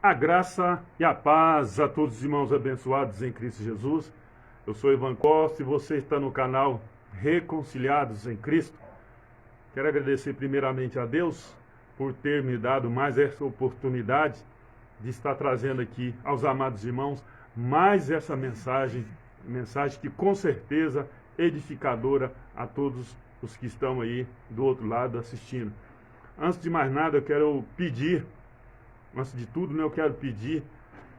A graça e a paz a todos os irmãos abençoados em Cristo Jesus. Eu sou Ivan Costa e você está no canal Reconciliados em Cristo. Quero agradecer primeiramente a Deus por ter me dado mais essa oportunidade de estar trazendo aqui aos amados irmãos mais essa mensagem que com certeza edificadora a todos os que estão aí do outro lado assistindo. Antes de mais nada, eu quero pedir, antes de tudo, eu quero pedir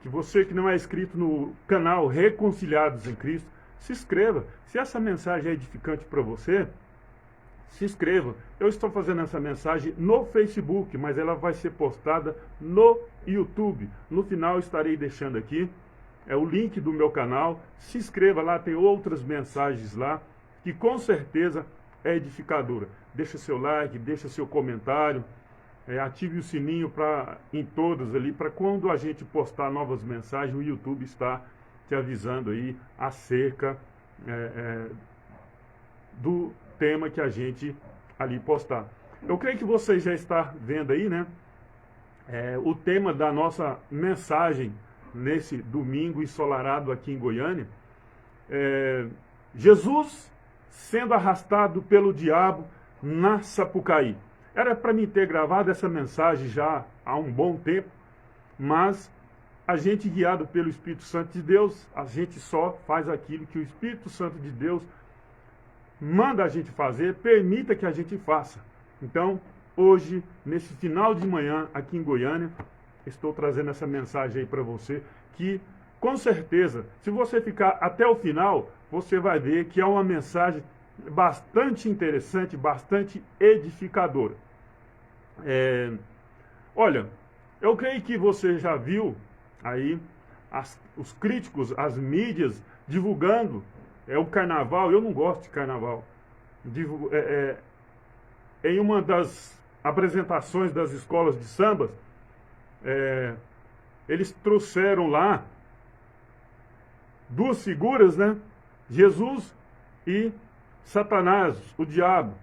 que você que não é inscrito no canal Reconciliados em Cristo, se inscreva. Se essa mensagem é edificante para você, se inscreva. Eu estou fazendo essa mensagem no Facebook, mas ela vai ser postada no YouTube. No final estarei deixando aqui o link do meu canal. Se inscreva lá, tem outras mensagens lá que com certeza é edificadora. Deixa seu like, deixa seu comentário, ative o sininho em todas ali, para quando a gente postar novas mensagens, o YouTube está te avisando aí acerca do tema que a gente ali postar. Eu creio que você já está vendo aí, né? O tema da nossa mensagem nesse domingo ensolarado aqui em Goiânia. Jesus sendo arrastado pelo diabo na Sapucaí. Era para mim ter gravado essa mensagem já há um bom tempo, mas a gente, guiado pelo Espírito Santo de Deus, a gente só faz aquilo que o Espírito Santo de Deus manda a gente fazer, permita que a gente faça. Então, hoje, nesse final de manhã, aqui em Goiânia, estou trazendo essa mensagem aí para você, que, com certeza, se você ficar até o final, você vai ver que é uma mensagem bastante interessante, bastante edificadora. Olha, eu creio que você já viu aí os críticos, as mídias divulgando o carnaval. Eu não gosto de carnaval. Em uma das apresentações das escolas de samba, eles trouxeram lá duas figuras, né? Jesus e Satanás, o diabo.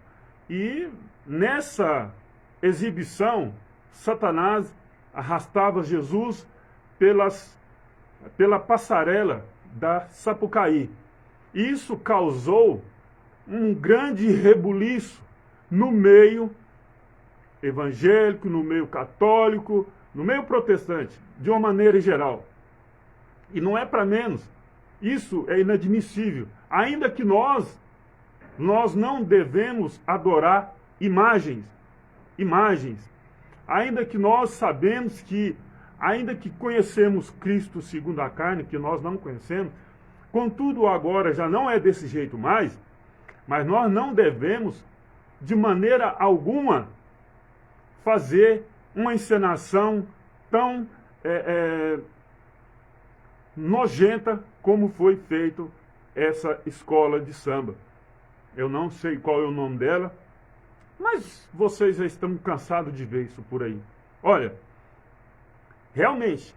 E nessa exibição, Satanás arrastava Jesus pela passarela da Sapucaí. Isso causou um grande rebuliço no meio evangélico, no meio católico, no meio protestante, de uma maneira geral. E não é para menos. Isso é inadmissível. Ainda que nós não devemos adorar imagens. Ainda que nós sabemos que, ainda que conhecemos Cristo segundo a carne, que nós não conhecemos, contudo agora já não é desse jeito mais, mas nós não devemos, de maneira alguma, fazer uma encenação tão nojenta como foi feito essa escola de samba. Eu não sei qual é o nome dela, mas vocês já estão cansados de ver isso por aí. Olha, realmente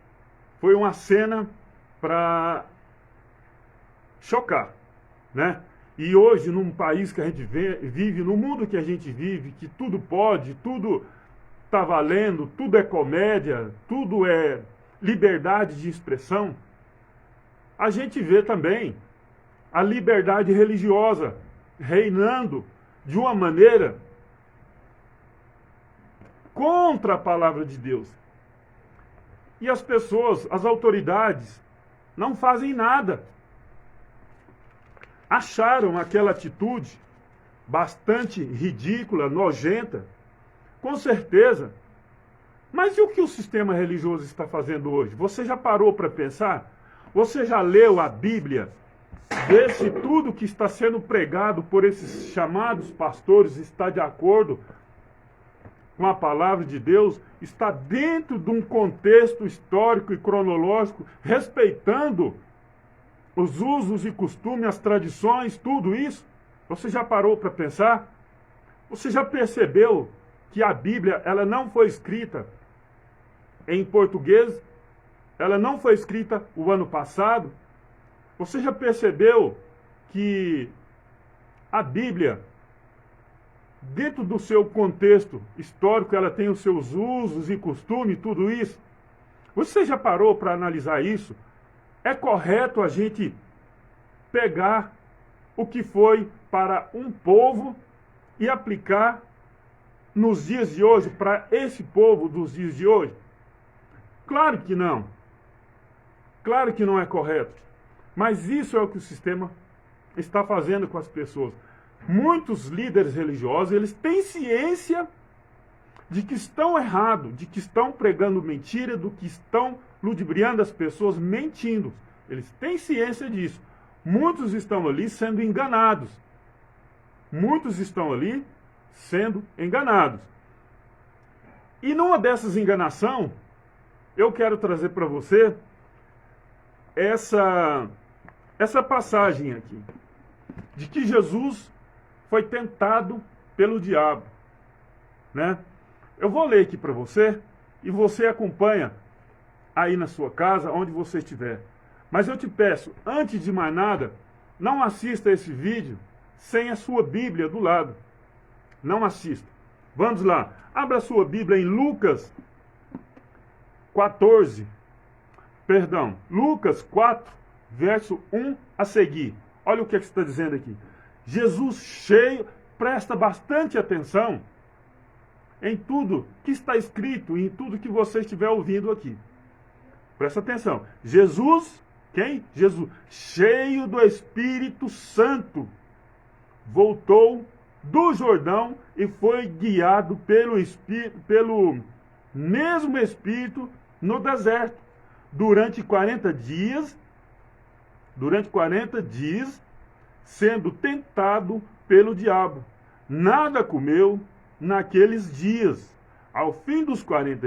foi uma cena para chocar, né? E hoje, num país que a gente vive, no mundo que a gente vive, que tudo pode, tudo está valendo, tudo é comédia, tudo é liberdade de expressão, a gente vê também a liberdade religiosa reinando de uma maneira contra a palavra de Deus. E as pessoas, as autoridades, não fazem nada. Acharam aquela atitude bastante ridícula, nojenta, com certeza. Mas e o que o sistema religioso está fazendo hoje? Você já parou para pensar? Você já leu a Bíblia? Vê se tudo que está sendo pregado por esses chamados pastores está de acordo com a palavra de Deus, está dentro de um contexto histórico e cronológico, respeitando os usos e costumes, as tradições, tudo isso? Você já parou para pensar? Você já percebeu que a Bíblia ela não foi escrita em português? Ela não foi escrita o ano passado? Você já percebeu que a Bíblia, dentro do seu contexto histórico, ela tem os seus usos e costumes, tudo isso? Você já parou para analisar isso? É correto a gente pegar o que foi para um povo e aplicar nos dias de hoje, para esse povo dos dias de hoje? Claro que não. Claro que não é correto. Mas isso é o que o sistema está fazendo com as pessoas. Muitos líderes religiosos, eles têm ciência de que estão errados, de que estão pregando mentira, do que estão ludibriando as pessoas, mentindo. Eles têm ciência disso. Muitos estão ali sendo enganados. Muitos estão ali sendo enganados. E numa dessas enganações, eu quero trazer para você essa passagem aqui, de que Jesus foi tentado pelo diabo, né? Eu vou ler aqui para você e você acompanha aí na sua casa, onde você estiver. Mas eu te peço, antes de mais nada, não assista esse vídeo sem a sua Bíblia do lado. Não assista. Vamos lá. Abra a sua Bíblia em Lucas 4, verso 1 a seguir. Olha o que está dizendo aqui. Jesus cheio, presta bastante atenção em tudo que está escrito e em tudo que você estiver ouvindo aqui. Presta atenção. Jesus, quem? Jesus, cheio do Espírito Santo, voltou do Jordão e foi guiado pelo mesmo Espírito no deserto durante 40 dias, sendo tentado pelo diabo. Nada comeu naqueles dias, ao fim dos quais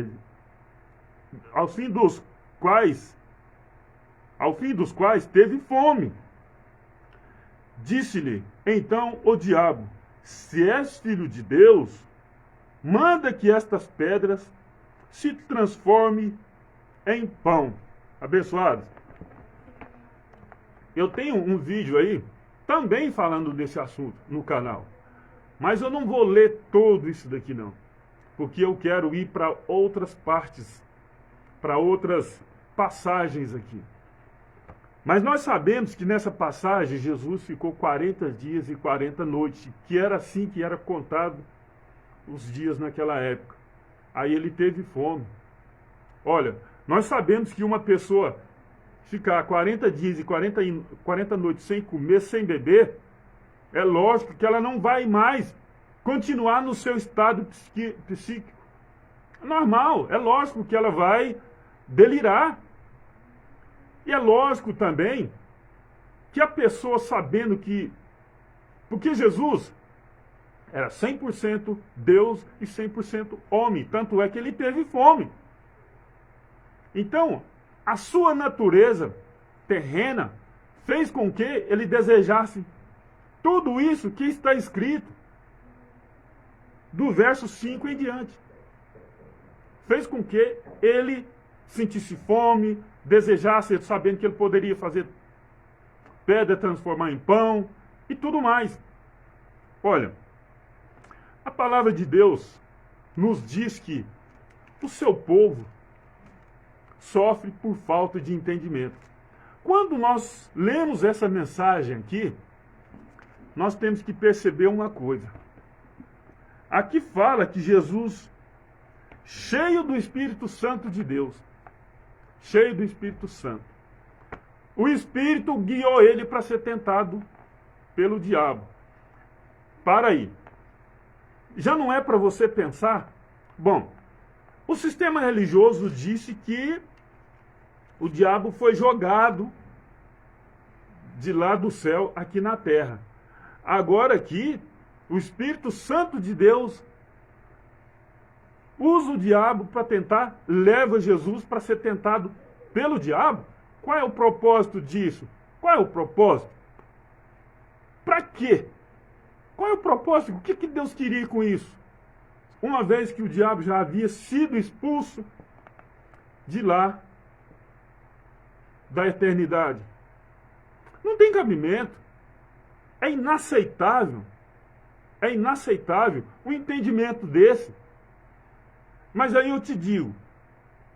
teve fome. Disse-lhe então o diabo: se és filho de Deus, manda que estas pedras se transformem em pão. Abençoados, eu tenho um vídeo aí também falando desse assunto no canal, mas eu não vou ler todo isso daqui não, porque eu quero ir para outras partes, para outras passagens aqui. Mas nós sabemos que nessa passagem Jesus ficou 40 dias e 40 noites, que era assim que era contado os dias naquela época. Aí ele teve fome. Olha, nós sabemos que uma pessoa ficar 40 dias e 40 noites sem comer, sem beber, é lógico que ela não vai mais continuar no seu estado psíquico. É normal, é lógico que ela vai delirar. E é lógico também que a pessoa sabendo que... Porque Jesus era 100% Deus e 100% homem. Tanto é que ele teve fome. Então, a sua natureza terrena fez com que ele desejasse tudo isso que está escrito do verso 5 em diante. Fez com que ele sentisse fome, desejasse, sabendo que ele poderia fazer pedra transformar em pão e tudo mais. Olha, a palavra de Deus nos diz que o seu povo sofre por falta de entendimento. Quando nós lemos essa mensagem aqui, nós temos que perceber uma coisa. Aqui fala que Jesus, cheio do Espírito Santo de Deus, cheio do Espírito Santo, o Espírito guiou ele para ser tentado pelo diabo. Para aí. Já não é para você pensar? Bom, o sistema religioso disse que o diabo foi jogado de lá do céu aqui na terra. Agora aqui, o Espírito Santo de Deus usa o diabo para tentar, leva Jesus para ser tentado pelo diabo. Qual é o propósito disso? Qual é o propósito? Para quê? Qual é o propósito? O que Deus queria com isso? Uma vez que o diabo já havia sido expulso de lá, da eternidade. Não tem cabimento. É inaceitável um entendimento desse. Mas aí eu te digo,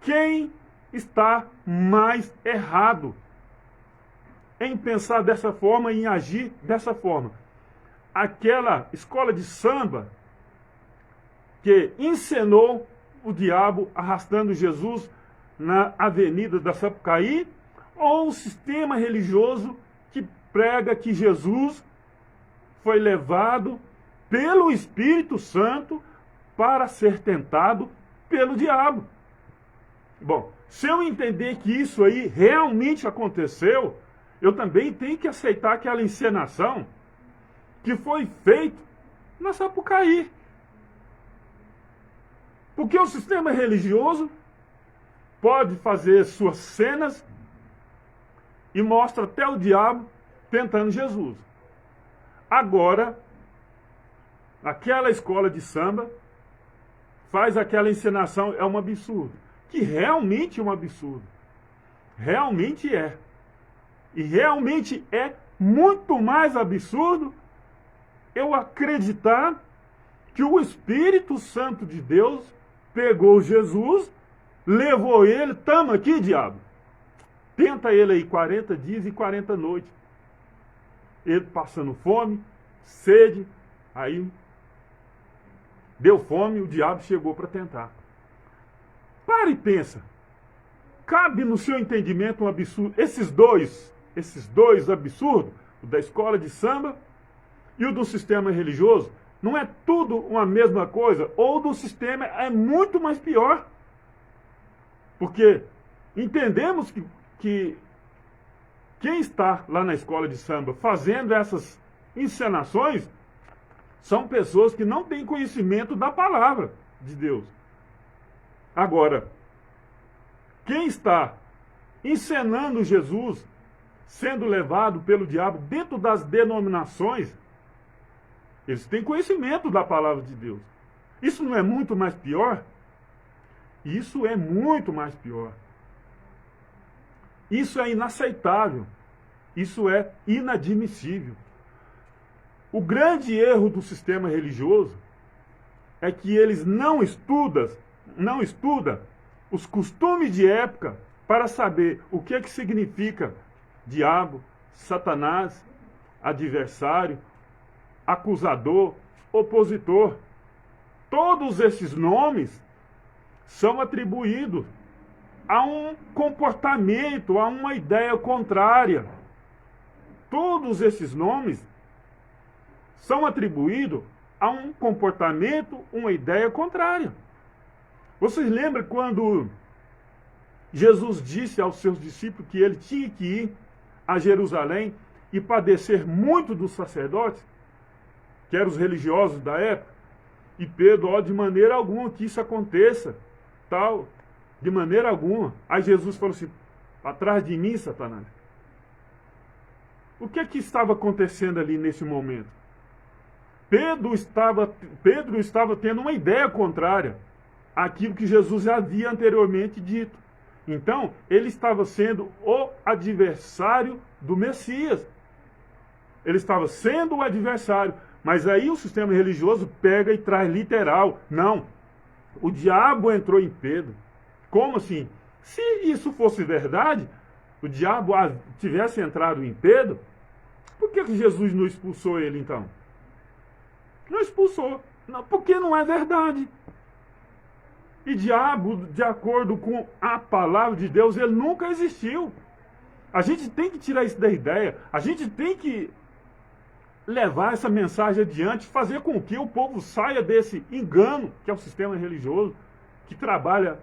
quem está mais errado em pensar dessa forma e em agir dessa forma. Aquela escola de samba que encenou o diabo arrastando Jesus na avenida da Sapucaí, ou um sistema religioso que prega que Jesus foi levado pelo Espírito Santo para ser tentado pelo diabo. Bom, se eu entender que isso aí realmente aconteceu, eu também tenho que aceitar aquela encenação que foi feita na Sapucaí. Porque o sistema religioso pode fazer suas cenas e mostra até o diabo tentando Jesus. Agora, aquela escola de samba faz aquela encenação, é um absurdo. Que realmente é um absurdo. Realmente é. E realmente é muito mais absurdo eu acreditar que o Espírito Santo de Deus pegou Jesus, levou ele, tamo aqui, diabo. Tenta ele aí 40 dias e 40 noites. Ele passando fome, sede, aí deu fome, o diabo chegou para tentar. Para e pensa. Cabe no seu entendimento um absurdo? Esses dois absurdos, o da escola de samba e o do sistema religioso, não é tudo uma mesma coisa? Ou do sistema é muito mais pior? Porque entendemos que quem está lá na escola de samba fazendo essas encenações são pessoas que não têm conhecimento da palavra de Deus. Agora, quem está encenando Jesus sendo levado pelo diabo dentro das denominações, eles têm conhecimento da palavra de Deus. Isso não é muito mais pior? Isso é muito mais pior. Isso é inaceitável. Isso é inadmissível. O grande erro do sistema religioso é que eles não estudam os costumes de época para saber o que significa diabo, Satanás, adversário, acusador, opositor. Todos esses nomes são atribuídos a um comportamento, a uma ideia contrária. Todos esses nomes são atribuídos a um comportamento, uma ideia contrária. Vocês lembram quando Jesus disse aos seus discípulos que ele tinha que ir a Jerusalém e padecer muito dos sacerdotes, que eram os religiosos da época? E Pedro, ó, de maneira alguma que isso aconteça, tal, de maneira alguma. Aí Jesus falou assim: atrás de mim, Satanás. O que estava acontecendo ali nesse momento? Pedro estava tendo uma ideia contrária àquilo que Jesus já havia anteriormente dito. Então, ele estava sendo o adversário do Messias. Ele estava sendo o adversário. Mas aí o sistema religioso pega e traz literal. Não, o diabo entrou em Pedro. Como assim? Se isso fosse verdade, o diabo tivesse entrado em Pedro, por que Jesus não expulsou ele então? Não expulsou. Não, porque não é verdade. E diabo, de acordo com a palavra de Deus, ele nunca existiu. A gente tem que tirar isso da ideia. A gente tem que levar essa mensagem adiante, fazer com que o povo saia desse engano, que é o sistema religioso, que trabalha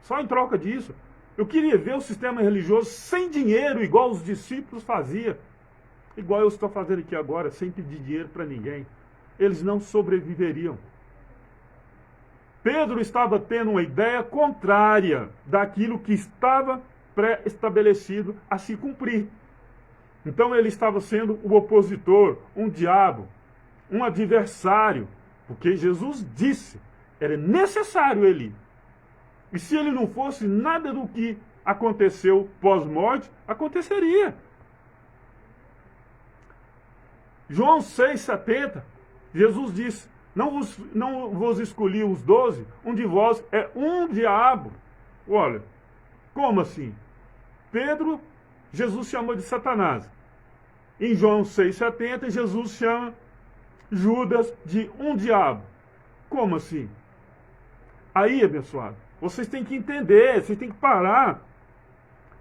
só em troca disso. Eu queria ver o sistema religioso sem dinheiro, igual os discípulos faziam. Igual eu estou fazendo aqui agora, sem pedir dinheiro para ninguém. Eles não sobreviveriam. Pedro estava tendo uma ideia contrária daquilo que estava pré-estabelecido a se cumprir. Então ele estava sendo o opositor, um diabo, um adversário, porque Jesus disse, era necessário ele ir. E se ele não fosse, nada do que aconteceu pós-morte aconteceria. João 6,70, Jesus disse: não vos escolhi os 12, um de vós é um diabo. Olha, Como assim? Pedro, Jesus chamou de Satanás. Em João 6,70, Jesus chama Judas de um diabo. Como assim? Aí, abençoado, vocês têm que entender, vocês têm que parar,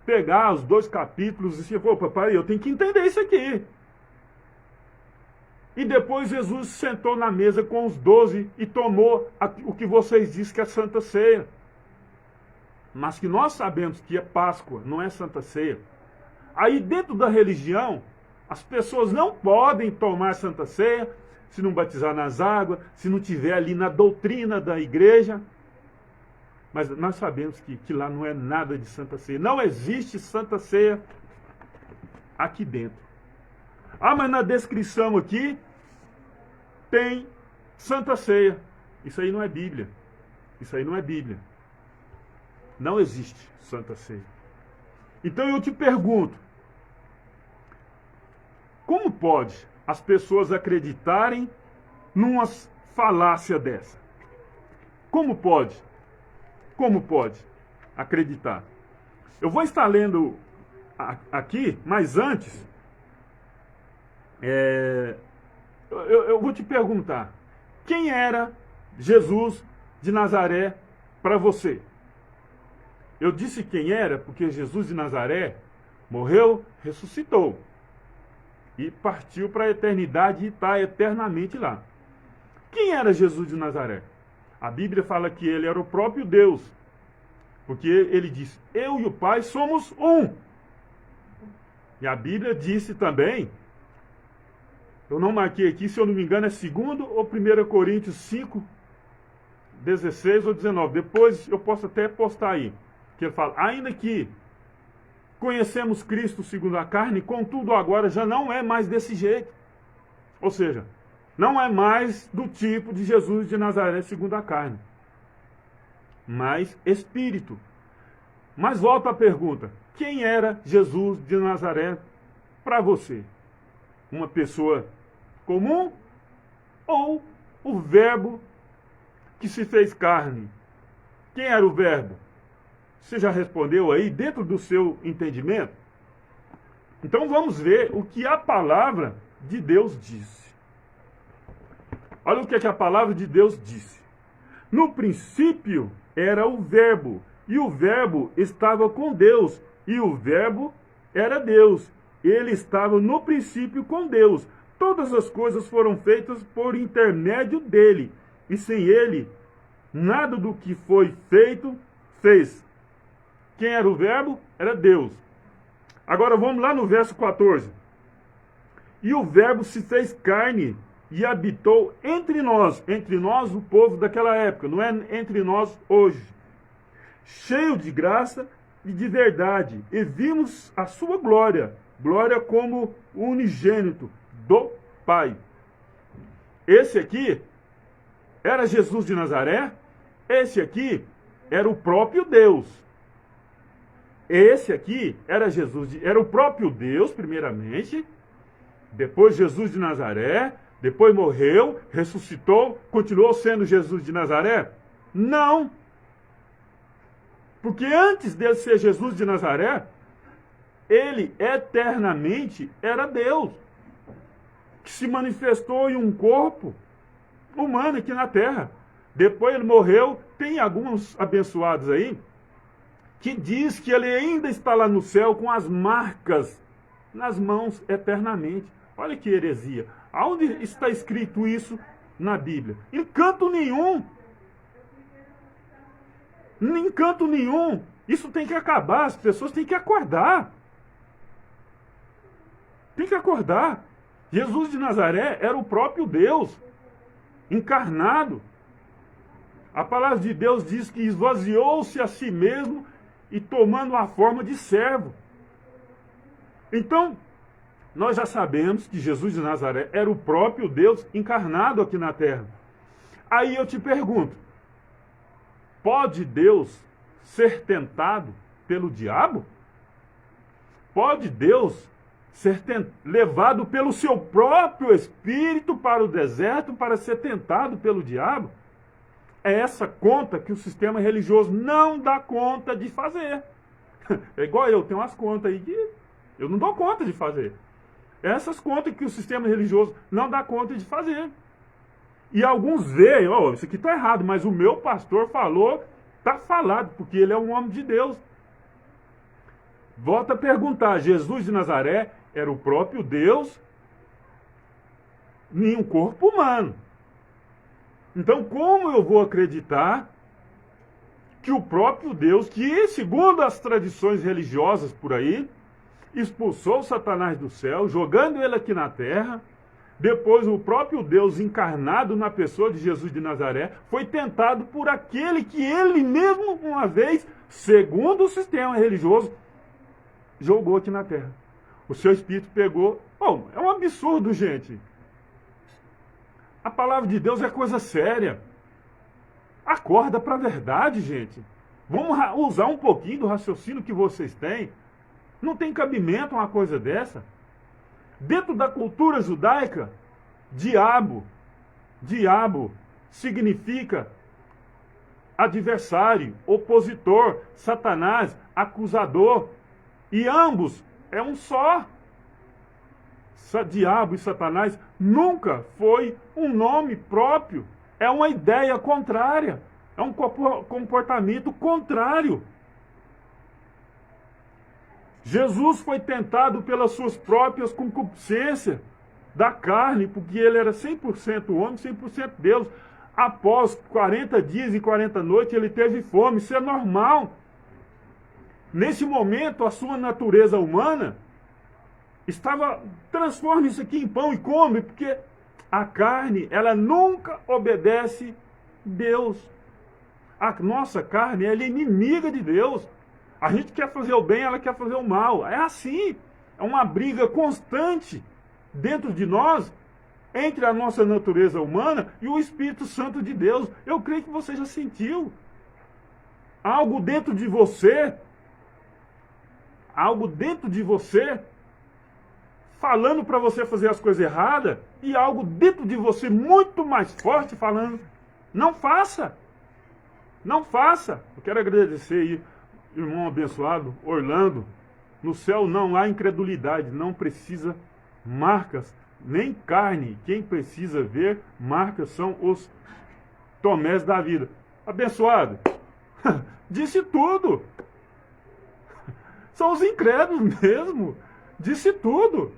pegar os 2 capítulos e dizer, opa, peraí, eu tenho que entender isso aqui. E depois Jesus sentou na mesa com os 12 e tomou o que vocês dizem que é Santa Ceia. Mas que nós sabemos que é Páscoa, não é Santa Ceia. Aí dentro da religião, as pessoas não podem tomar Santa Ceia se não batizar nas águas, se não tiver ali na doutrina da igreja. Mas nós sabemos que lá não é nada de Santa Ceia. Não existe Santa Ceia aqui dentro. Ah, mas na descrição aqui tem Santa Ceia. Isso aí não é Bíblia. Isso aí não é Bíblia. Não existe Santa Ceia. Então eu te pergunto, como pode as pessoas acreditarem numa falácia dessa? Como pode? Como pode acreditar? Eu vou estar lendo aqui, mas antes, eu vou te perguntar, quem era Jesus de Nazaré para você? Eu disse quem era porque Jesus de Nazaré morreu, ressuscitou e partiu para a eternidade e está eternamente lá. Quem era Jesus de Nazaré? A Bíblia fala que ele era o próprio Deus, porque ele disse, eu e o Pai somos um. E a Bíblia disse também, eu não marquei aqui, se eu não me engano é 2 ou 1 Coríntios 5, 16 ou 19. Depois eu posso até postar aí. Que ele fala, ainda que conhecemos Cristo segundo a carne, contudo agora já não é mais desse jeito. Ou seja, não é mais do tipo de Jesus de Nazaré segundo a carne, mas Espírito. Mas volta a pergunta, quem era Jesus de Nazaré para você? Uma pessoa comum ou o Verbo que se fez carne? Quem era o Verbo? Você já respondeu aí dentro do seu entendimento? Então vamos ver o que a palavra de Deus disse. Olha o que a palavra de Deus disse. No princípio era o Verbo, e o Verbo estava com Deus, e o Verbo era Deus. Ele estava no princípio com Deus. Todas as coisas foram feitas por intermédio dele, e sem ele, nada do que foi feito fez. Quem era o Verbo? Era Deus. Agora vamos lá no verso 14. E o Verbo se fez carne e habitou entre nós o povo daquela época, não é entre nós hoje, cheio de graça e de verdade, e vimos a sua glória, glória como unigênito do Pai. Esse aqui era Jesus de Nazaré, esse aqui era o próprio Deus. Esse aqui era era o próprio Deus, primeiramente, depois Jesus de Nazaré, depois morreu, ressuscitou, continuou sendo Jesus de Nazaré? Não! Porque antes dele ser Jesus de Nazaré, ele eternamente era Deus, que se manifestou em um corpo humano aqui na terra. Depois ele morreu, tem alguns abençoados aí, que diz que ele ainda está lá no céu com as marcas nas mãos eternamente. Olha que heresia. Aonde está escrito isso na Bíblia? Em canto nenhum. Em canto nenhum. Isso tem que acabar. As pessoas têm que acordar. Tem que acordar. Jesus de Nazaré era o próprio Deus, encarnado. A palavra de Deus diz que esvaziou-se a si mesmo e tomando a forma de servo. Então, nós já sabemos que Jesus de Nazaré era o próprio Deus encarnado aqui na terra. Aí eu te pergunto, pode Deus ser tentado pelo diabo? Pode Deus ser levado pelo seu próprio espírito para o deserto para ser tentado pelo diabo? É essa conta que o sistema religioso não dá conta de fazer. É igual eu, tenho umas contas aí que eu não dou conta de fazer. Essas contas que o sistema religioso não dá conta de fazer. E alguns veem, isso aqui está errado, mas o meu pastor falou, está falado, porque ele é um homem de Deus. Volta a perguntar, Jesus de Nazaré era o próprio Deus em um corpo humano. Então, como eu vou acreditar que o próprio Deus, que segundo as tradições religiosas por aí, expulsou Satanás do céu, jogando ele aqui na terra, depois o próprio Deus encarnado na pessoa de Jesus de Nazaré, foi tentado por aquele que ele mesmo, uma vez, segundo o sistema religioso, jogou aqui na terra. O seu espírito pegou. Bom, é um absurdo, gente. A palavra de Deus é coisa séria. Acorda para a verdade, gente. Vamos usar um pouquinho do raciocínio que vocês têm. Não tem cabimento uma coisa dessa. Dentro da cultura judaica, diabo significa adversário, opositor, Satanás, acusador. E ambos é um só. Diabo e Satanás nunca foi um nome próprio. É uma ideia contrária. É um comportamento contrário. Jesus foi tentado pelas suas próprias concupiscências da carne, porque ele era 100% homem, 100% Deus. Após 40 dias e 40 noites, ele teve fome. Isso é normal. Nesse momento, a sua natureza humana transforma isso aqui em pão e come, porque a carne, ela nunca obedece Deus. A nossa carne, ela é inimiga de Deus. A gente quer fazer o bem, ela quer fazer o mal. É assim. É uma briga constante dentro de nós, entre a nossa natureza humana e o Espírito Santo de Deus. Eu creio que você já sentiu algo dentro de você, falando para você fazer as coisas erradas, e algo dentro de você muito mais forte falando, não faça. Não faça. Eu quero agradecer aí, irmão abençoado, Orlando. No céu não há incredulidade, não precisa marcas, nem carne. Quem precisa ver marcas são os Tomés da vida. Abençoado, disse tudo. São os incrédulos mesmo. Disse tudo.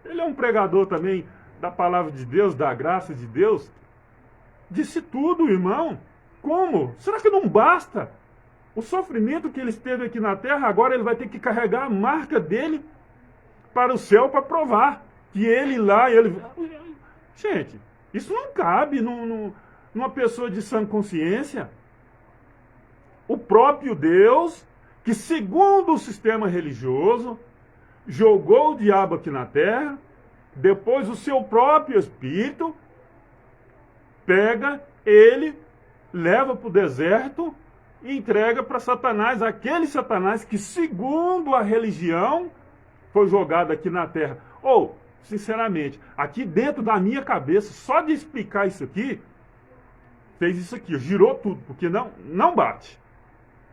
Ele é um pregador também da palavra de Deus, da graça de Deus. Disse tudo, irmão. Como? Será que não basta? O sofrimento que ele esteve aqui na terra, agora ele vai ter que carregar a marca dele para o céu para provar que ele lá... Gente, isso não cabe numa pessoa de sã consciência. O próprio Deus, que segundo o sistema religioso, jogou o diabo aqui na terra, depois o seu próprio espírito pega ele, leva para o deserto e entrega para Satanás, aquele Satanás que, segundo a religião, foi jogado aqui na terra. Sinceramente, aqui dentro da minha cabeça, só de explicar isso aqui, fez isso aqui, girou tudo, porque não bate.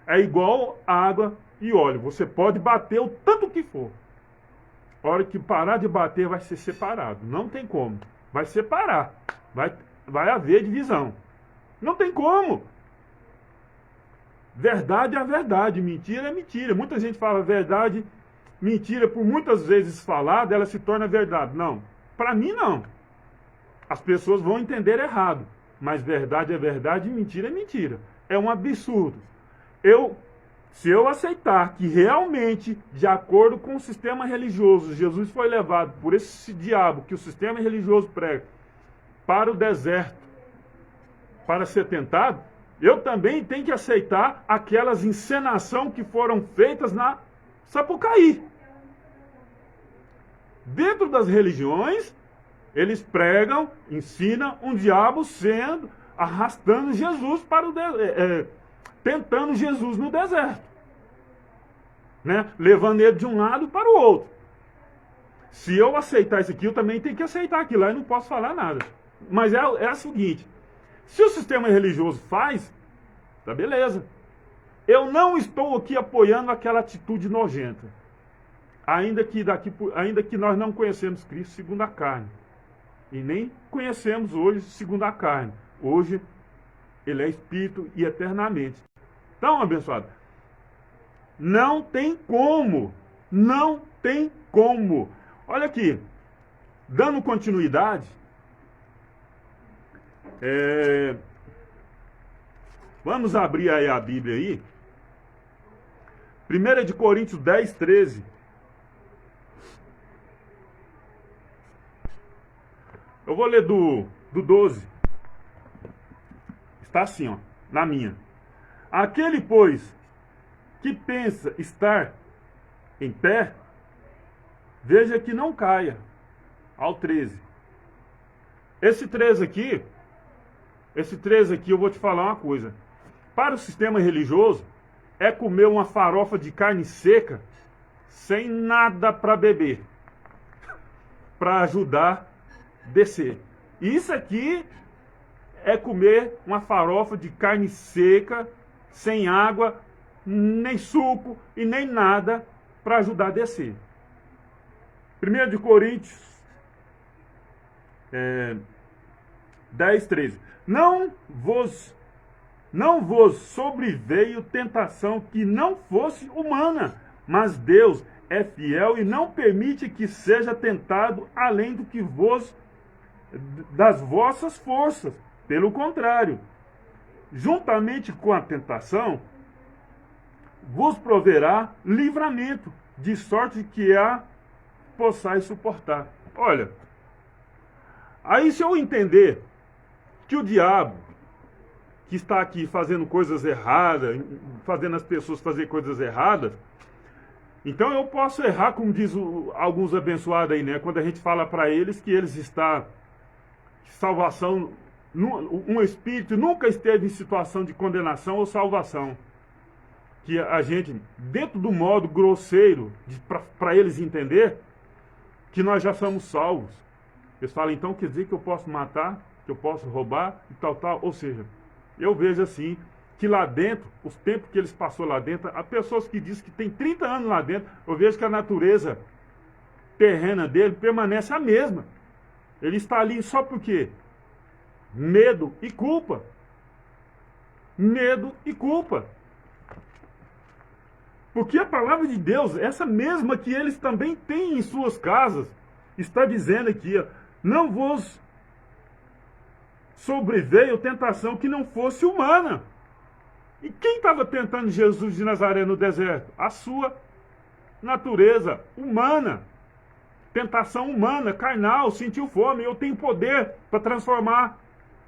É igual água e óleo, você pode bater o tanto que for. A hora que parar de bater, vai ser separado. Não tem como. Vai separar. Vai haver divisão. Não tem como. Verdade é verdade, mentira é mentira. Muita gente fala verdade, mentira, por muitas vezes falada, ela se torna verdade. Não, para mim não. As pessoas vão entender errado. Mas verdade é verdade e mentira é mentira. É um absurdo. Se eu aceitar que realmente, de acordo com o sistema religioso, Jesus foi levado por esse diabo que o sistema religioso prega para o deserto, para ser tentado, eu também tenho que aceitar aquelas encenações que foram feitas na Sapucaí. Dentro das religiões, eles pregam, ensinam um diabo arrastando Jesus para o deserto. Tentando Jesus no deserto, né? Levando ele de um lado para o outro. Se eu aceitar isso aqui, eu também tenho que aceitar aquilo lá e não posso falar nada. Mas é o seguinte, se o sistema religioso faz, tá beleza. Eu não estou aqui apoiando aquela atitude nojenta. Ainda que nós não conhecemos Cristo segundo a carne. E nem conhecemos hoje segundo a carne. Hoje, ele é Espírito e eternamente. Então, abençoado, não tem como. Não tem como. Olha aqui, dando continuidade, vamos abrir aí a Bíblia aí. 1 de Coríntios 10, 13. Eu vou ler do 12. Está assim, ó, na minha. Aquele, pois, que pensa estar em pé, veja que não caia. Ao 13. Esse 13 aqui eu vou te falar uma coisa. Para o sistema religioso, é comer uma farofa de carne seca, sem nada para beber, para ajudar a descer. Isso aqui é comer uma farofa de carne seca, sem água, nem suco e nem nada para ajudar a descer. 1 de Coríntios 10, 13. Não vos sobreveio tentação que não fosse humana, mas Deus é fiel e não permite que seja tentado além do que das vossas forças. Pelo contrário, juntamente com a tentação, vos proverá livramento, de sorte que a possais suportar. Olha, aí se eu entender que o diabo, que está aqui fazendo coisas erradas, fazendo as pessoas fazer coisas erradas, então eu posso errar, como diz alguns abençoados aí, né? Quando a gente fala para eles que eles estão... Salvação, um espírito nunca esteve em situação de condenação ou salvação. Que a gente, dentro do modo grosseiro, para eles entender, que nós já somos salvos. Eles falam, então quer dizer que eu posso matar, que eu posso roubar e tal. Ou seja, eu vejo assim, que lá dentro, os tempos que eles passou lá dentro, há pessoas que dizem que tem 30 anos lá dentro, eu vejo que a natureza terrena dele permanece a mesma. Ele está ali só por quê? Medo e culpa. Medo e culpa. Porque a palavra de Deus, essa mesma que eles também têm em suas casas, está dizendo aqui, ó, não vos sobreveio tentação que não fosse humana. E quem estava tentando Jesus de Nazaré no deserto? A sua natureza humana. Tentação humana, carnal, sentiu fome. Eu tenho poder para transformar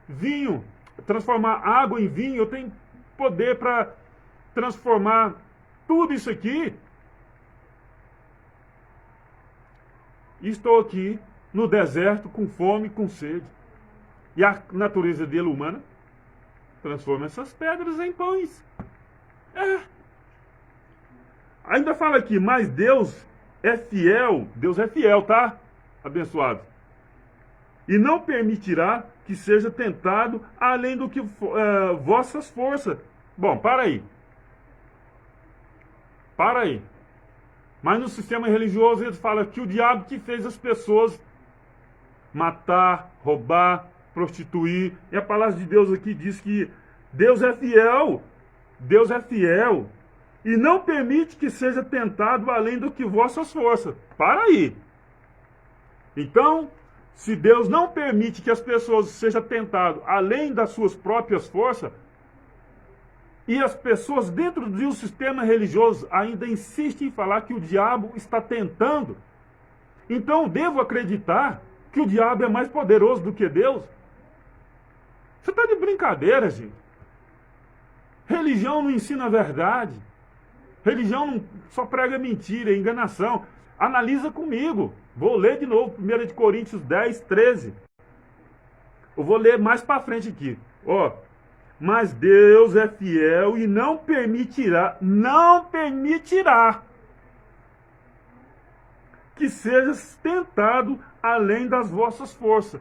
vinho, transformar água em vinho. Eu tenho poder para transformar tudo isso aqui. E estou aqui no deserto com fome, com sede. E a natureza dele humana transforma essas pedras em pães. Ainda fala aqui, mas Deus é fiel, tá? Abençoado. E não permitirá que seja tentado além do que vossas forças. Bom, para aí. Mas no sistema religioso eles falam que o diabo que fez as pessoas matar, roubar, prostituir. E a palavra de Deus aqui diz que Deus é fiel. E não permite que seja tentado além do que vossas forças. Para aí. Então, se Deus não permite que as pessoas sejam tentadas além das suas próprias forças, e as pessoas dentro de um sistema religioso ainda insistem em falar que o diabo está tentando, então devo acreditar que o diabo é mais poderoso do que Deus? Você está de brincadeira, gente. Religião não ensina a verdade. Religião só prega mentira, enganação. Analisa comigo. Vou ler de novo, 1 de Coríntios 10, 13. Eu vou ler mais para frente aqui. Ó, mas Deus é fiel e não permitirá que sejas tentado além das vossas forças.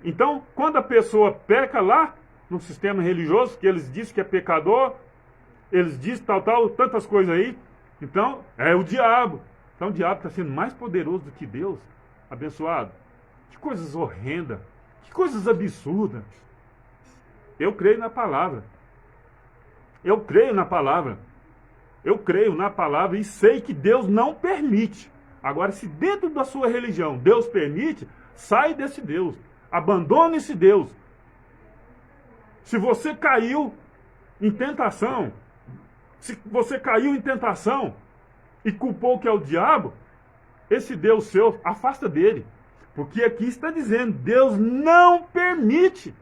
Então, quando a pessoa peca lá, no sistema religioso, que eles dizem que é pecador, eles dizem tal, tantas coisas aí. Então, é o diabo. Então o diabo está sendo mais poderoso do que Deus. Abençoado. Que coisas horrendas. Que coisas absurdas. Eu creio na palavra. Eu creio na palavra. Eu creio na palavra e sei que Deus não permite. Agora, se dentro da sua religião Deus permite, sai desse Deus. Abandone esse Deus. Se você caiu em tentação, e culpou que é o diabo, esse Deus seu, afasta dele. Porque aqui está dizendo, Deus não permite.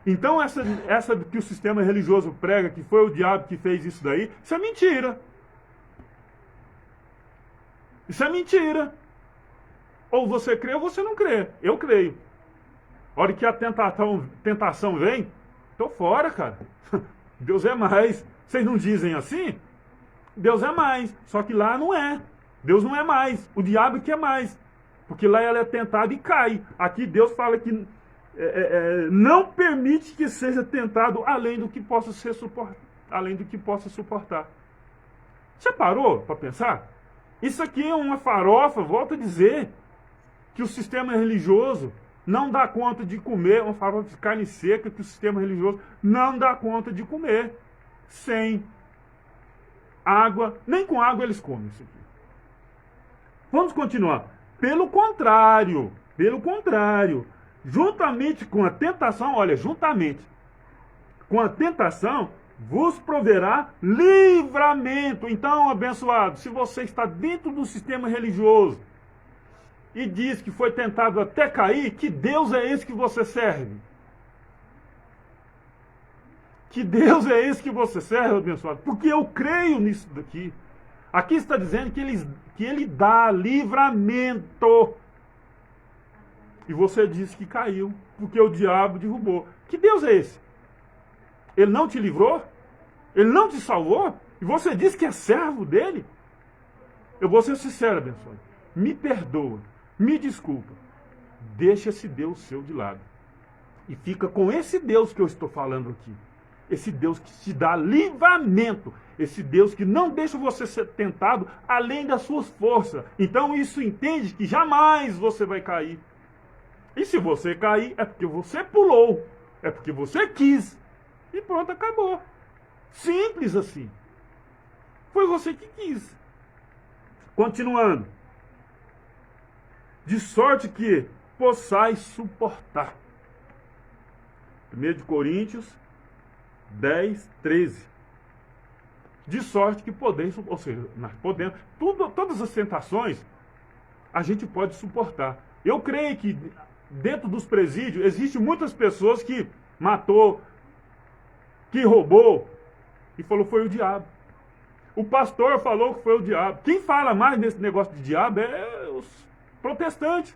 Então essa que o sistema religioso prega, que foi o diabo que fez isso daí, isso é mentira. Isso é mentira. Ou você crê ou você não crê. Eu creio. A hora que a tentação vem, tô fora, cara. Deus é mais. Vocês não dizem assim? Deus é mais. Só que lá não é. Deus não é mais. O diabo que é mais. Porque lá ela é tentada e cai. Aqui Deus fala que não permite que seja tentado além do que possa ser suportar. Você parou para pensar? Isso aqui é uma farofa, volto a dizer, que o sistema religioso não dá conta de comer, uma farofa de carne seca que o sistema religioso não dá conta de comer sem água, nem com água eles comem isso aqui. Vamos continuar. Pelo contrário, juntamente com a tentação, olha, juntamente com a tentação, vos proverá livramento. Então, abençoado, se você está dentro do sistema religioso e diz que foi tentado até cair, que Deus é esse que você serve? Que Deus é esse que você serve, abençoado? Porque eu creio nisso daqui. Aqui está dizendo que ele dá livramento. E você disse que caiu, porque o diabo derrubou. Que Deus é esse? Ele não te livrou? Ele não te salvou? E você diz que é servo dele? Eu vou ser sincero, abençoado. Me perdoa, me desculpa. Deixa esse Deus seu de lado. E fica com esse Deus que eu estou falando aqui. Esse Deus que te dá livramento. Esse Deus que não deixa você ser tentado além das suas forças. Então isso entende que jamais você vai cair. E se você cair, é porque você pulou. É porque você quis. E pronto, acabou. Simples assim. Foi você que quis. Continuando. De sorte que possais suportar. 1 Coríntios 10, 13. De sorte que podeis, ou seja, nós podemos, todas as tentações a gente pode suportar. Eu creio que dentro dos presídios existem muitas pessoas que matou, que roubou, e falou foi o diabo. O pastor falou que foi o diabo. Quem fala mais nesse negócio de diabo é os protestantes,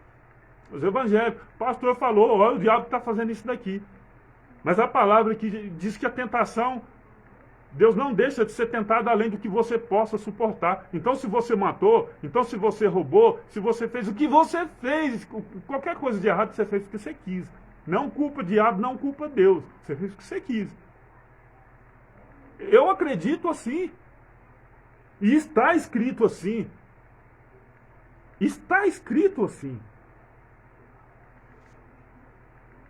os evangélicos. O pastor falou, olha, o diabo está fazendo isso daqui. Mas a palavra que diz que a tentação, Deus não deixa de ser tentado além do que você possa suportar. Então se você matou, então se você roubou, se você fez o que você fez, qualquer coisa de errado você fez porque você quis. Não culpa o diabo, não culpa Deus. Você fez o que você quis. Eu acredito assim. E está escrito assim. Está escrito assim.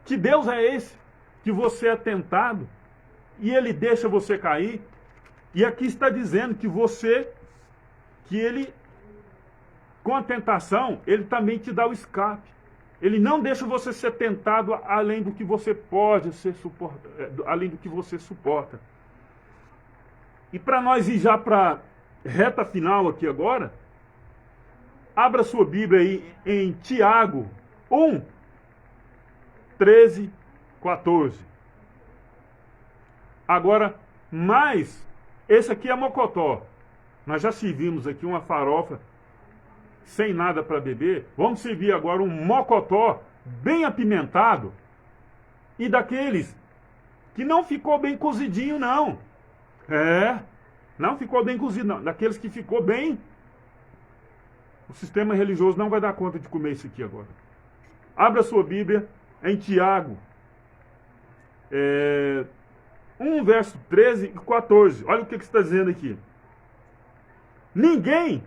Que Deus é esse que você é tentado e ele deixa você cair. E aqui está dizendo que ele, com a tentação, ele também te dá o escape. Ele não deixa você ser tentado além do que você pode ser além do que você suporta. E para nós ir já para reta final aqui agora, abra sua Bíblia aí em Tiago 1, 13, 14. Agora, mas esse aqui é mocotó. Nós já servimos aqui uma farofa sem nada para beber. Vamos servir agora um mocotó bem apimentado e daqueles que não ficou bem cozidinho, não. Não ficou bem cozido, não. Daqueles que ficou bem... O sistema religioso não vai dar conta de comer isso aqui agora. Abra sua Bíblia em Tiago. 1, verso 13 e 14. Olha o que está dizendo aqui. Ninguém,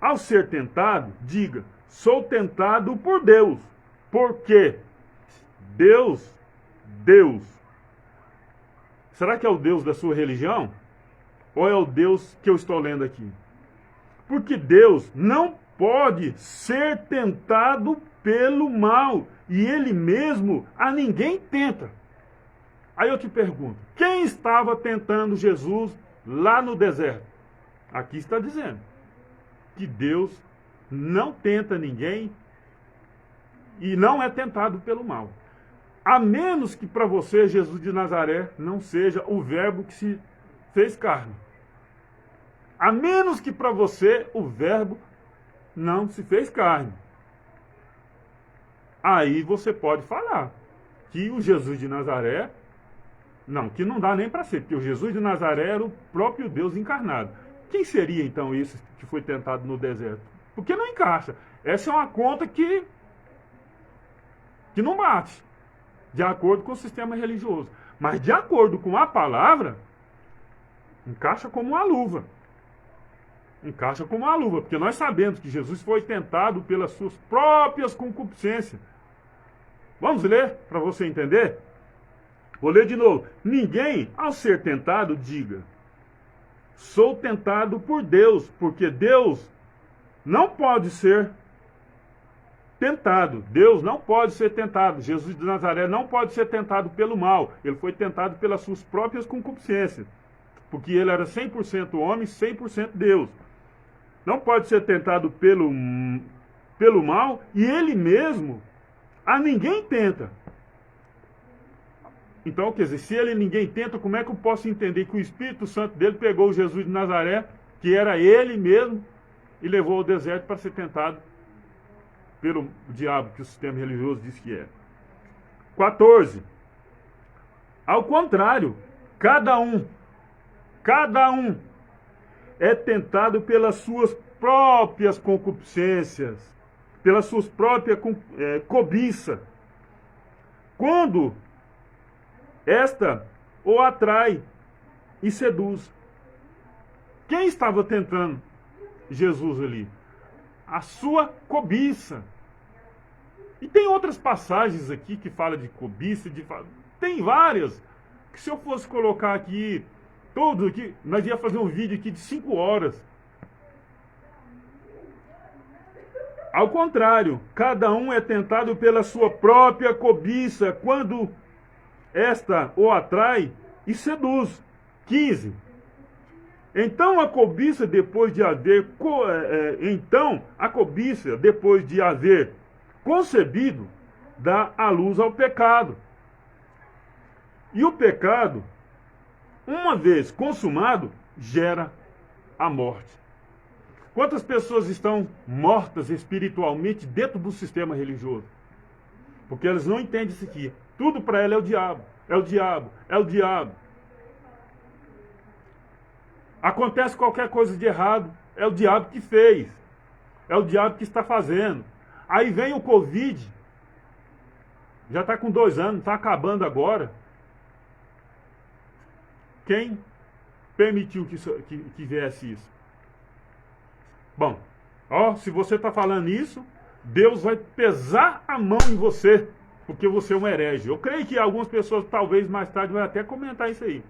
ao ser tentado, diga, sou tentado por Deus. Porque Deus. Será que é o Deus da sua religião? Ou é o Deus que eu estou lendo aqui? Porque Deus não pode ser tentado pelo mal. E Ele mesmo a ninguém tenta. Aí eu te pergunto, quem estava tentando Jesus lá no deserto? Aqui está dizendo que Deus não tenta ninguém e não é tentado pelo mal. A menos que para você Jesus de Nazaré não seja o verbo que se fez carne. A menos que para você o verbo não se fez carne. Aí você pode falar que o Jesus de Nazaré, não, que não dá nem para ser, porque o Jesus de Nazaré era o próprio Deus encarnado. Quem seria então esse que foi tentado no deserto? Porque não encaixa. Essa é uma conta que não bate, de acordo com o sistema religioso. Mas de acordo com a palavra, encaixa como uma luva. Encaixa como uma luva, porque nós sabemos que Jesus foi tentado pelas suas próprias concupiscências. Vamos ler para você entender? Vou ler de novo. Ninguém, ao ser tentado, diga, sou tentado por Deus, porque Deus não pode ser tentado. Deus não pode ser tentado. Jesus de Nazaré não pode ser tentado pelo mal. Ele foi tentado pelas suas próprias concupiscências, porque ele era 100% homem, 100% Deus. Não pode ser tentado pelo mal, e ele mesmo a ninguém tenta. Então, quer dizer, se ele ninguém tenta, como é que eu posso entender que o Espírito Santo dele pegou Jesus de Nazaré, que era ele mesmo, e levou ao deserto para ser tentado pelo diabo, que o sistema religioso diz que é? 14. Ao contrário, cada um é tentado pelas suas próprias concupiscências, pelas suas próprias cobiça. Quando esta o atrai e seduz. Quem estava tentando Jesus ali? A sua cobiça. E tem outras passagens aqui que falam de cobiça, tem várias, que se eu fosse colocar aqui, todos aqui, nós ia fazer um vídeo aqui de 5 horas. Ao contrário, cada um é tentado pela sua própria cobiça, quando esta o atrai e seduz. 15. Então a cobiça, depois de haver concebido, dá a luz ao pecado. E o pecado, uma vez consumado, gera a morte. Quantas pessoas estão mortas espiritualmente dentro do sistema religioso? Porque elas não entendem isso aqui. Tudo para ela é o diabo, é o diabo, é o diabo. Acontece qualquer coisa de errado, é o diabo que fez. É o diabo que está fazendo. Aí vem o Covid, já está com 2 anos, está acabando agora. Quem permitiu que viesse isso? Bom, se você está falando isso, Deus vai pesar a mão em você, porque você é um herege. Eu creio que algumas pessoas, talvez mais tarde, vão até comentar isso aí.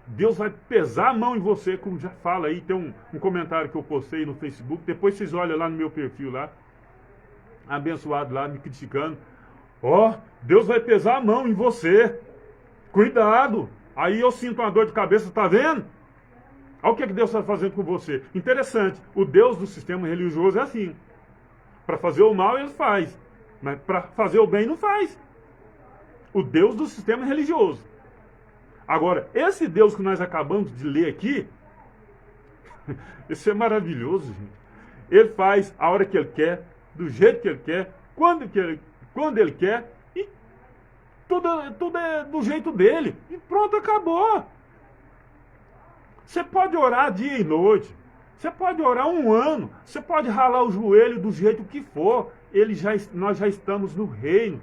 Deus vai pesar a mão em você, como já fala aí, tem um comentário que eu postei no Facebook, depois vocês olham lá no meu perfil lá, abençoado lá, me criticando. Deus vai pesar a mão em você. Cuidado. Aí eu sinto uma dor de cabeça, tá vendo? Olha o que Deus está fazendo com você. Interessante, o Deus do sistema religioso é assim. Para fazer o mal ele faz, mas para fazer o bem não faz. O Deus do sistema religioso. Agora, esse Deus que nós acabamos de ler aqui, esse é maravilhoso, gente. Ele faz a hora que ele quer, do jeito que ele quer, quando ele quer, e tudo é do jeito dele. E pronto, acabou. Você pode orar dia e noite, você pode orar 1 ano, você pode ralar o joelho do jeito que for, nós já estamos no reino.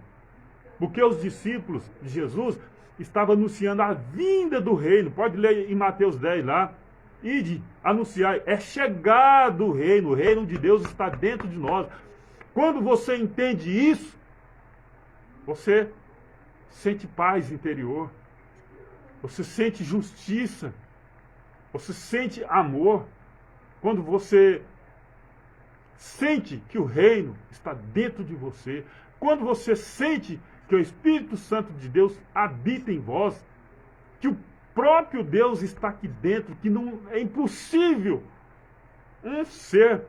Porque os discípulos de Jesus estava anunciando a vinda do reino. Pode ler em Mateus 10 lá. Ide, anunciar, é chegado o reino de Deus está dentro de nós. Quando você entende isso, você sente paz interior, você sente justiça, você sente amor. Quando você sente que o reino está dentro de você, quando você sente que o Espírito Santo de Deus habita em vós, que o próprio Deus está aqui dentro, que não é impossível um ser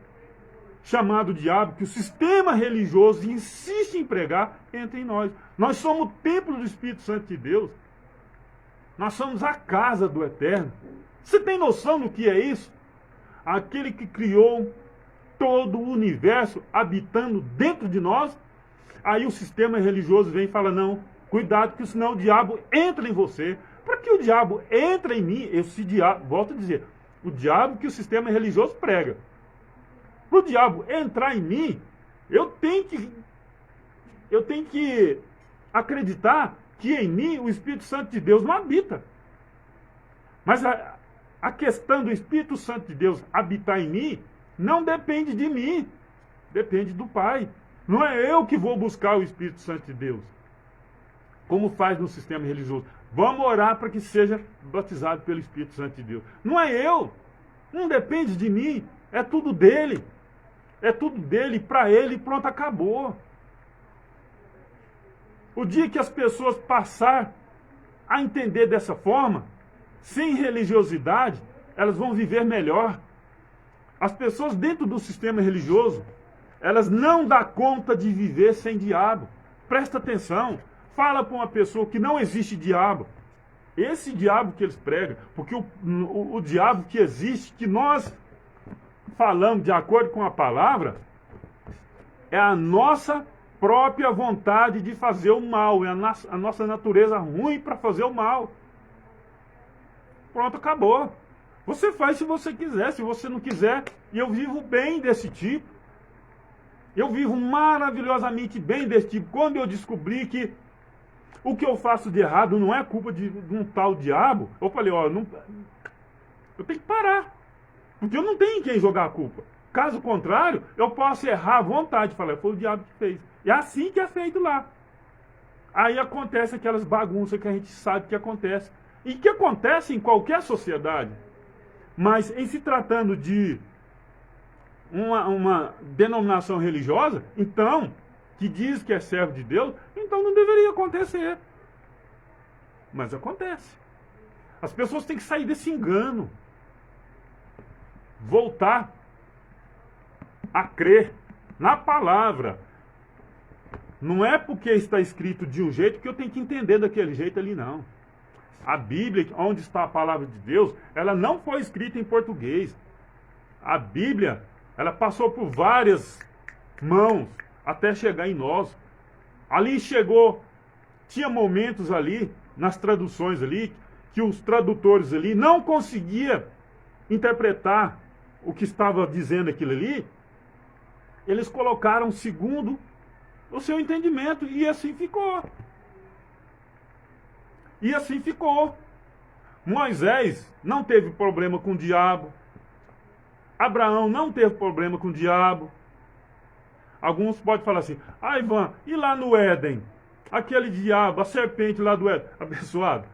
chamado diabo, que o sistema religioso insiste em pregar, entre nós. Nós somos o templo do Espírito Santo de Deus. Nós somos a casa do Eterno. Você tem noção do que é isso? Aquele que criou todo o universo habitando dentro de nós. Aí o sistema religioso vem e fala, não, cuidado, que senão o diabo entra em você. Para que o diabo entre em mim, esse diabo, volto a dizer, o diabo que o sistema religioso prega. Para o diabo entrar em mim, eu tenho que acreditar que em mim o Espírito Santo de Deus não habita. Mas a questão do Espírito Santo de Deus habitar em mim não depende de mim, depende do Pai. Não é eu que vou buscar o Espírito Santo de Deus, como faz no sistema religioso. Vamos orar para que seja batizado pelo Espírito Santo de Deus. Não é eu, não depende de mim, é tudo dele. É tudo dele, para ele, pronto, acabou. O dia que as pessoas passar a entender dessa forma, sem religiosidade, elas vão viver melhor. As pessoas dentro do sistema religioso, elas não dão conta de viver sem diabo. Presta atenção. Fala para uma pessoa que não existe diabo. Esse diabo que eles pregam, porque o diabo que existe, que nós falamos de acordo com a palavra, é a nossa própria vontade de fazer o mal, é a nossa natureza ruim para fazer o mal. Pronto, acabou. Você faz se você quiser, se você não quiser, e eu vivo bem desse tipo. Eu vivo maravilhosamente bem desse tipo. Quando eu descobri que o que eu faço de errado não é culpa de um tal diabo, eu falei, ó, eu tenho que parar. Porque eu não tenho em quem jogar a culpa. Caso contrário, eu posso errar à vontade. Falar, foi o diabo que fez. É assim que é feito lá. Aí acontece aquelas bagunças que a gente sabe que acontece. E que acontece em qualquer sociedade. Mas em se tratando de uma denominação religiosa, então, que diz que é servo de Deus, então não deveria acontecer. Mas acontece. As pessoas têm que sair desse engano. Voltar a crer na palavra. Não é porque está escrito de um jeito que eu tenho que entender daquele jeito ali, não. A Bíblia, onde está a palavra de Deus, ela não foi escrita em português. A Bíblia, ela passou por várias mãos até chegar em nós. Ali chegou, tinha momentos ali, nas traduções ali, que os tradutores ali não conseguiam interpretar o que estava dizendo aquilo ali. Eles colocaram segundo o seu entendimento, e assim ficou. E assim ficou. Moisés não teve problema com o diabo. Abraão não teve problema com o diabo. Alguns podem falar assim, Ivan, e lá no Éden? Aquele diabo, a serpente lá do Éden. Abençoado.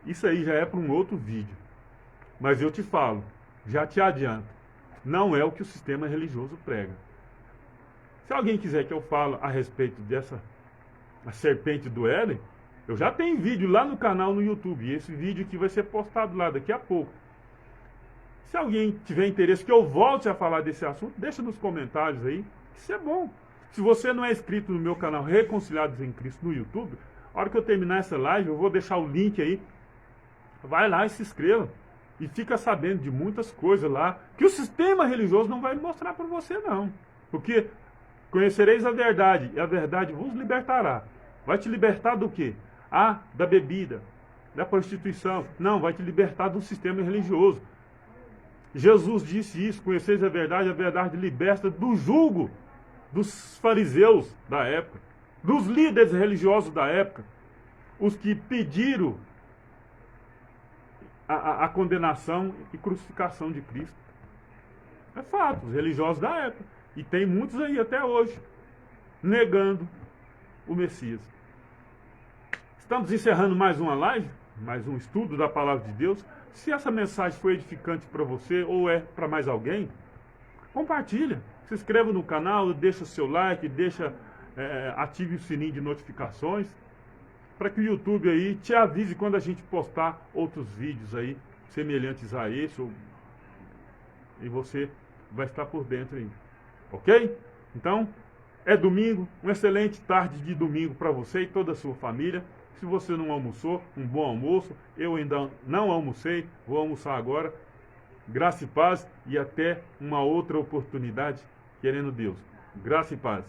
Isso aí já é para um outro vídeo. Mas eu te falo, já te adianto, não é o que o sistema religioso prega. Se alguém quiser que eu fale a respeito a serpente do Éden, eu já tenho vídeo lá no canal no YouTube. E esse vídeo aqui vai ser postado lá daqui a pouco. Se alguém tiver interesse que eu volte a falar desse assunto, deixa nos comentários aí. Isso é bom. Se você não é inscrito no meu canal Reconciliados em Cristo no YouTube, a hora que eu terminar essa live, eu vou deixar o link aí. Vai lá e se inscreva. E fica sabendo de muitas coisas lá que o sistema religioso não vai mostrar para você, não. Porque conhecereis a verdade, e a verdade vos libertará. Vai te libertar do quê? Da bebida, da prostituição. Não, vai te libertar do sistema religioso. Jesus disse isso, conheceis a verdade liberta do jugo dos fariseus da época, dos líderes religiosos da época. os que pediram a condenação e crucificação de Cristo. É fato, os religiosos da época. E tem muitos aí até hoje, negando o Messias. Estamos encerrando mais uma live, mais um estudo da Palavra de Deus. Se essa mensagem foi edificante para você ou é para mais alguém, compartilha. Se inscreva no canal, deixa seu like, ative o sininho de notificações, para que o YouTube aí te avise quando a gente postar outros vídeos aí, semelhantes a esse, e você vai estar por dentro ainda. Ok? Então, é domingo, uma excelente tarde de domingo para você e toda a sua família. Se você não almoçou, um bom almoço. Eu ainda não almocei, vou almoçar agora. Graça e paz e até uma outra oportunidade, querendo Deus. Graça e paz.